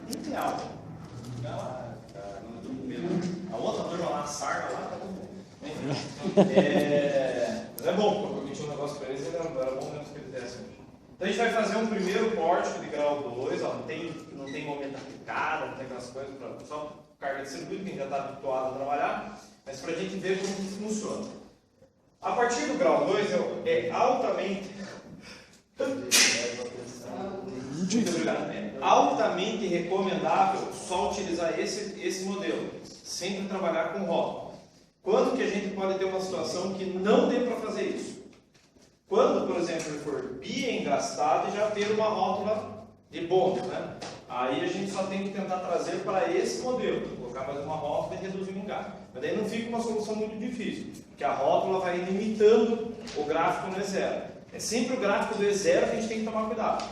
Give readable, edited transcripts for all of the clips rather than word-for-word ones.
Ideal. A outra turma lá, a sarna lá, tá tudo bem. Mas é bom, porque eu prometi um negócio para eles e era bom mesmo que eles dessem hoje. Então a gente vai fazer um primeiro pórtico de grau 2, ó, não tem momento aplicado, não tem aquelas coisas, só carga de circuito, que a gente já está habituado a trabalhar, mas para a gente ver como que funciona. A partir do grau 2 é altamente. Muito obrigado. É altamente recomendável só utilizar esse modelo. Sempre trabalhar com rótulo. Quando que a gente pode ter uma situação que não dê para fazer isso? Quando, por exemplo, ele for bi-engrastado e já ter uma rótula de bônus, né? Aí a gente só tem que tentar trazer para esse modelo, colocar mais uma rótula e reduzir o engaste. Mas daí não fica uma solução muito difícil, porque a rótula vai limitando o gráfico no E0. É sempre o gráfico do E0 que a gente tem que tomar cuidado,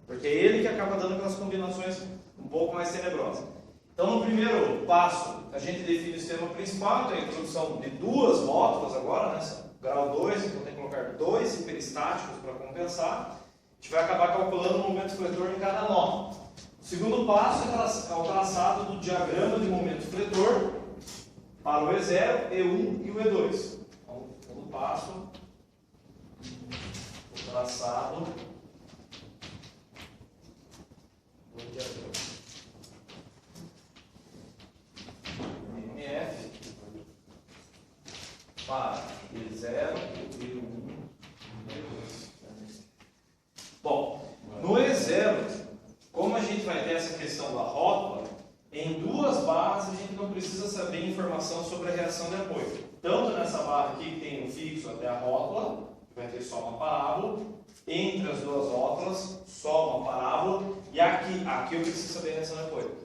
porque é ele que acaba dando aquelas combinações um pouco mais tenebrosas. Então, no primeiro passo, a gente define o sistema principal, então a introdução de duas rótulas agora, né? Grau 2, então tem que colocar 2 hiperestáticos para compensar. A gente vai acabar calculando o momento fletor em cada nó. O segundo passo é o traçado do diagrama de momento fletor para o E0, E1 e o E2. Então, o segundo passo, o traçado do diagrama. MF para E0 e E1 e E2. Bom, no E0, como a gente vai ter essa questão da rótula, em duas barras a gente não precisa saber informação sobre a reação de apoio. Tanto nessa barra aqui que tem o fixo até a rótula, que vai ter só uma parábola, entre as duas rótulas, só uma parábola, e aqui eu preciso saber a reação de apoio.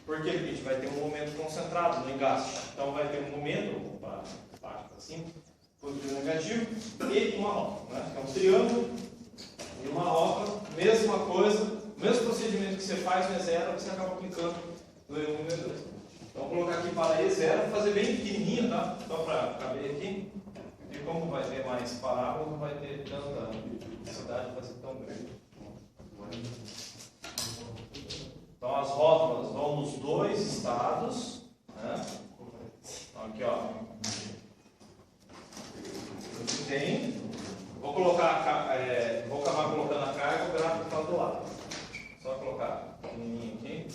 Por quê? Porque a gente vai ter um momento concentrado no engaste. Então vai ter um momento, para baixo para cima, positivo e negativo, e uma rótula, né? É um triângulo e uma rótula, mesma coisa, o mesmo procedimento que você faz no E0, você acaba aplicando no E1 e no E2. Então vou colocar aqui para E0, vou fazer bem pequenininho, tá? Só para caber aqui. E como vai ter mais parábola, não vai ter tanta necessidade de fazer tão grande. Então as rótulas vão nos dois estados, né? Então aqui, ó. Vou acabar colocando a carga e o gráfico está do lado. Só colocar pequenininho aqui.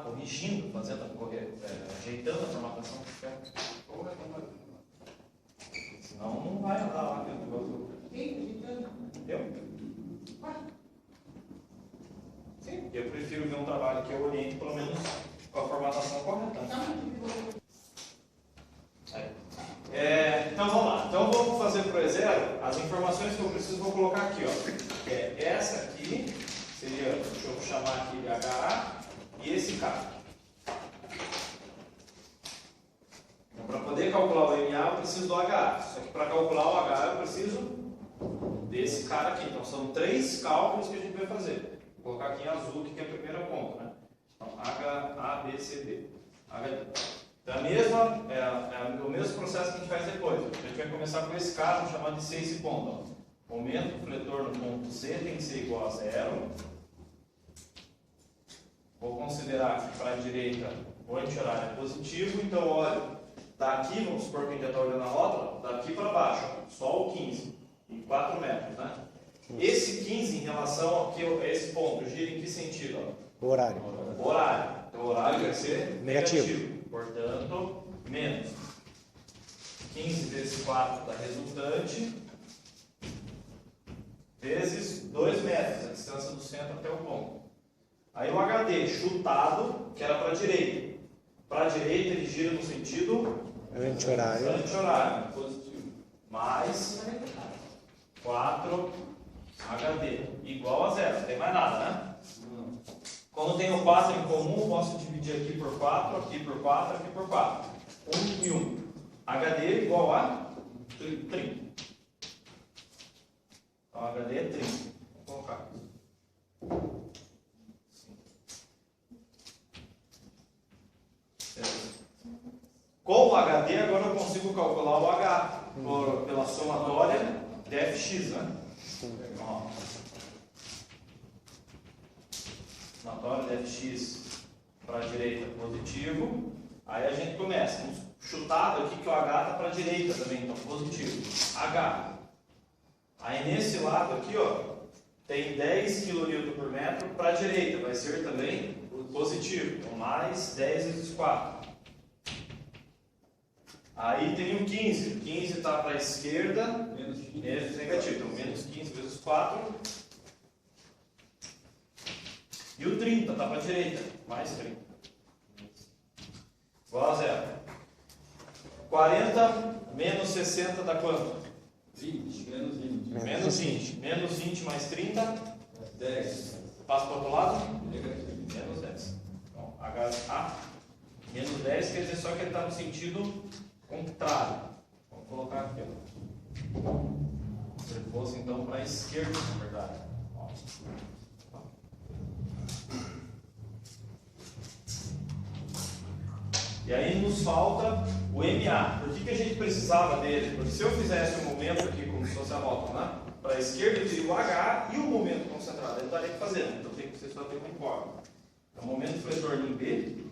Corrigindo, ajeitando a formatação que quer. Senão não vai andar lá dentro do outro. Entendeu? Sim, eu prefiro ver um trabalho que eu oriente pelo menos com a formatação correta. Então vamos lá. Então vamos fazer para o E0 as informações que eu preciso, vou colocar aqui, ó. Essa aqui seria, deixa eu chamar aqui de HA. E esse cara. Então, para poder calcular o MA, eu preciso do HA. Só que para calcular o HA, eu preciso desse cara aqui. Então, são 3 cálculos que a gente vai fazer. Vou colocar aqui em azul, que é a primeira conta, né? Então, HA, B, C, D. Então, é o mesmo processo que a gente faz depois. A gente vai começar com esse cara, vamos chamar de C esse ponto. Ó. Momento do fletor no ponto C tem que ser igual a 0. Vou considerar que para a direita o anti-horário é positivo, então olha, daqui, vamos supor que a gente já está olhando a rótula, daqui para baixo, só o 15, em 4 metros, né? Esse 15 em relação aqui a esse ponto, gira em que sentido? Ó? Horário. Horário. Então o horário vai ser negativo. Portanto, menos 15 vezes 4 da resultante, vezes 2 metros, a distância do centro até o ponto. Aí o HD chutado, que era para a direita. para a direita ele gira no sentido Anti-horário. anti-horário. Positivo. Mais 4 HD. Igual a 0. Não tem mais nada, né? Como tenho 4 em comum, posso dividir aqui por 4, aqui por 4, aqui por 4. 1 e 1. HD igual a 30. Então HD é 30. Vou colocar aqui. Com o HD, agora eu consigo calcular o H pela somatória de fx, né? Ó. Somatória de fx para a direita positivo. Aí a gente começa. Chutado aqui que o H está para a direita também, então positivo. H. Aí nesse lado aqui, ó, tem 10 kN por metro para a direita, vai ser também positivo. Então mais 10 vezes 4. Aí tem o 15. O 15 está para a esquerda, menos negativo. Então menos 15 vezes 4. E o 30 está para a direita, mais 30. Igual a 0. 40 menos 60 dá quanto? 20, menos 20. Menos 20. Menos 20 mais 30. 10. Passa para o outro lado? Negativo. Menos 10. Então, HA menos 10 quer dizer só que ele está no sentido contrário. Vamos colocar aqui. Ó. Se ele fosse então para a esquerda, na verdade. Ó. E aí nos falta o MA. Por que a gente precisava dele? Porque se eu fizesse um momento aqui como se fosse a volta, né? Para a esquerda eu teria o H e o momento concentrado. Ele estaria fazendo. Então tem que ser só ter um informe. Então, momento fletor em B.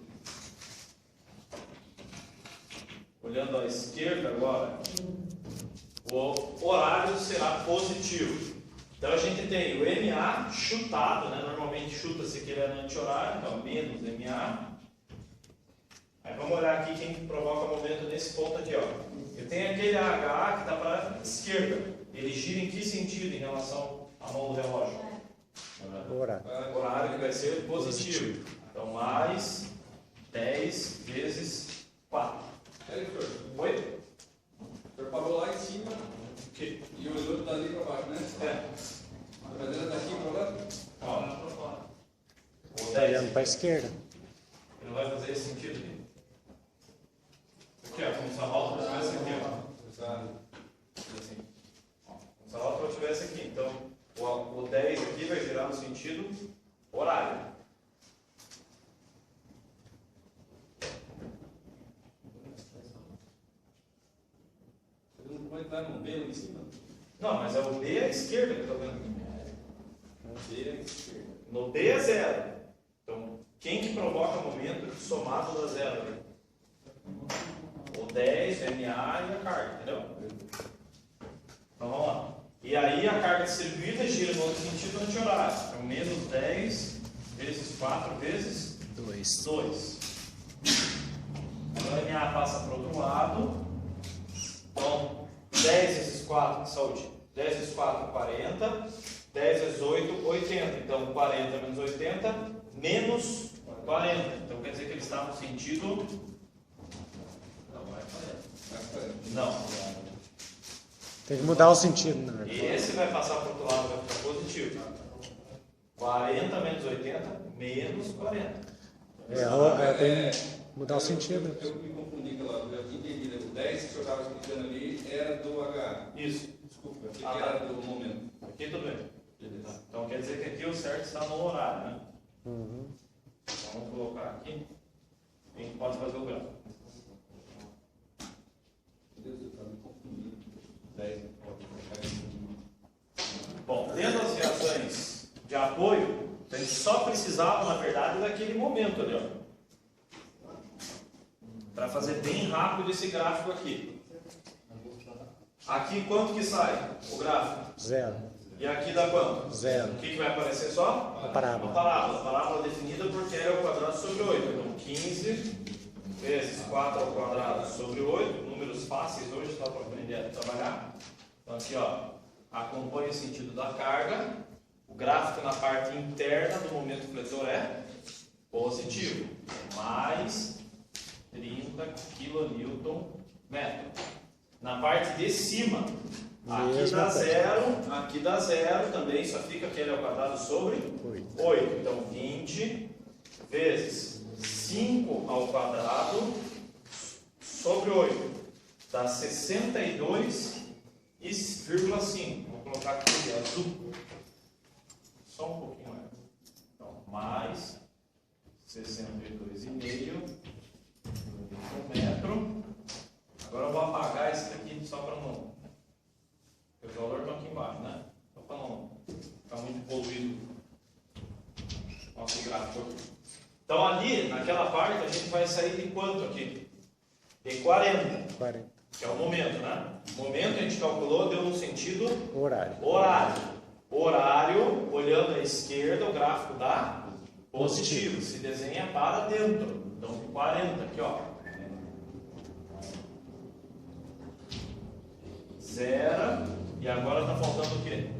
Olhando à esquerda agora, o horário será positivo. Então a gente tem o MA chutado, né? Normalmente chuta-se que ele é anti-horário, então menos MA. Aí vamos olhar aqui quem provoca momento nesse ponto aqui, ó. Eu tenho aquele H que está para a esquerda. Ele gira em que sentido em relação à mão do relógio? Horário. Horário que vai ser positivo. Então mais 10 vezes 4. Oi? O senhor parou lá em cima e olhou dali para baixo, né? É. A cadeira daqui para lá? Ó. O 10. Olhando para a esquerda. Ele não vai fazer esse sentido aqui. Aqui, ó, como se a volta estivesse aqui, ó. Assim. Ó, como se a volta estivesse aqui. Então, o 10 aqui vai girar no sentido horário. Não vai estar no B lá em cima? Não, mas é o B à esquerda que eu estou vendo. B à esquerda. No B é 0. Então, quem que provoca momento somado da 0? O 10, o MA e a carga, entendeu? Então vamos lá. E aí a carga distribuída gira no outro sentido anti-horário. Então menos 10 vezes 4 vezes 2. Então o MA passa para o outro lado. Então 10 vezes 4, saúde. 10 vezes 4, 40. 10 vezes 8, 80. Então 40 menos 80, menos 40. Então quer dizer que ele está no sentido. Não. Tem que mudar o sentido, na verdade. E esse vai passar para o outro lado, vai ficar positivo. 40 menos 80, menos 40. Tem que mudar o sentido. Eu me confundi com ela, eu tinha entendido. O 10 que o senhor estava explicando ali era do H. Isso. Desculpa, eu achei que era do momento. Aqui tudo bem. Então quer dizer que aqui o certo está no horário, né? Uhum. Então vamos colocar aqui. A gente pode fazer o gráfico. Meu Deus, eu estava me confundindo. 10 pode colocar isso. Bom, tendo as reações de apoio, a gente só precisava, na verdade, daquele momento ali, ó. Para fazer bem rápido esse gráfico aqui. Aqui quanto que sai o gráfico? 0. E aqui dá quanto? 0. O que vai aparecer só? A parábola. Uma parábola. A parábola definida por T ao quadrado sobre 8. Então 15 vezes 4 ao quadrado sobre 8. Números fáceis hoje, só para aprender a trabalhar. Então aqui, ó, acompanha o sentido da carga. O gráfico na parte interna do momento fletor é positivo. Mais kN/metro. Na parte de cima, aqui Mesma dá coisa. zero, aqui dá zero também, só fica QL ao quadrado sobre 8. Então 20 vezes 5 ao quadrado sobre 8 dá 62,5. Vou colocar aqui de azul. Só um pouquinho mais. Então, mais 62,5 metro. Agora eu vou apagar esse daqui só para não. Os valores estão aqui embaixo, né? Só para não ficar muito poluído nosso gráfico. Então ali, naquela parte, a gente vai sair de quanto aqui? De 40. 40. Que é o momento, né? O momento a gente calculou, deu no sentido Horário. Horário, olhando à esquerda, o gráfico dá positivo. Se desenha para dentro. Então, 40 aqui, ó. Zero. E agora está faltando o quê?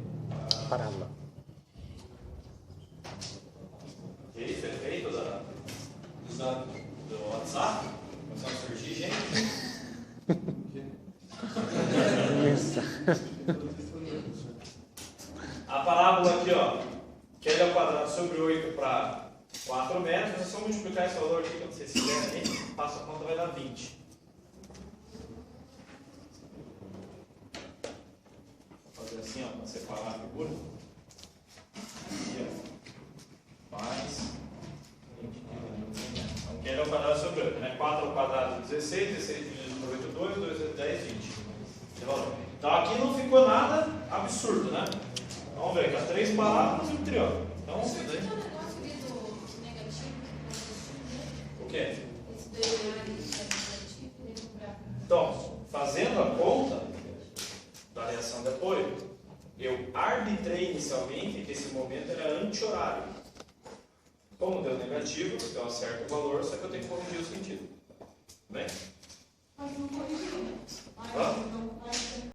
Parábola. Esse efeito do WhatsApp? Começou a surgir, gente. A parábola aqui, ó, QL ao quadrado sobre 8 para 4 metros. É só multiplicar esse valor aqui, quando vocês quiserem aí, passa a conta, vai dar 20. Vou fazer assim, ó, para separar a figura. Aqui, ó. Mais 20 kN. Então, QL ao quadrado sobre 8, né? 4 ao quadrado 16, 16 dividido por 8, 2, 2 vezes 10, 20. Então aqui não ficou nada absurdo, né? Vamos ver, com as 3 parábolas e o triângulo. Então, O senhor tinha um negócio ali do negativo, o quê? esse do negativo, Então, fazendo a conta da reação de apoio, eu arbitrei inicialmente que esse momento era anti-horário. Como deu negativo, eu acerto o valor, só que eu tenho que corrigir o sentido. Bem?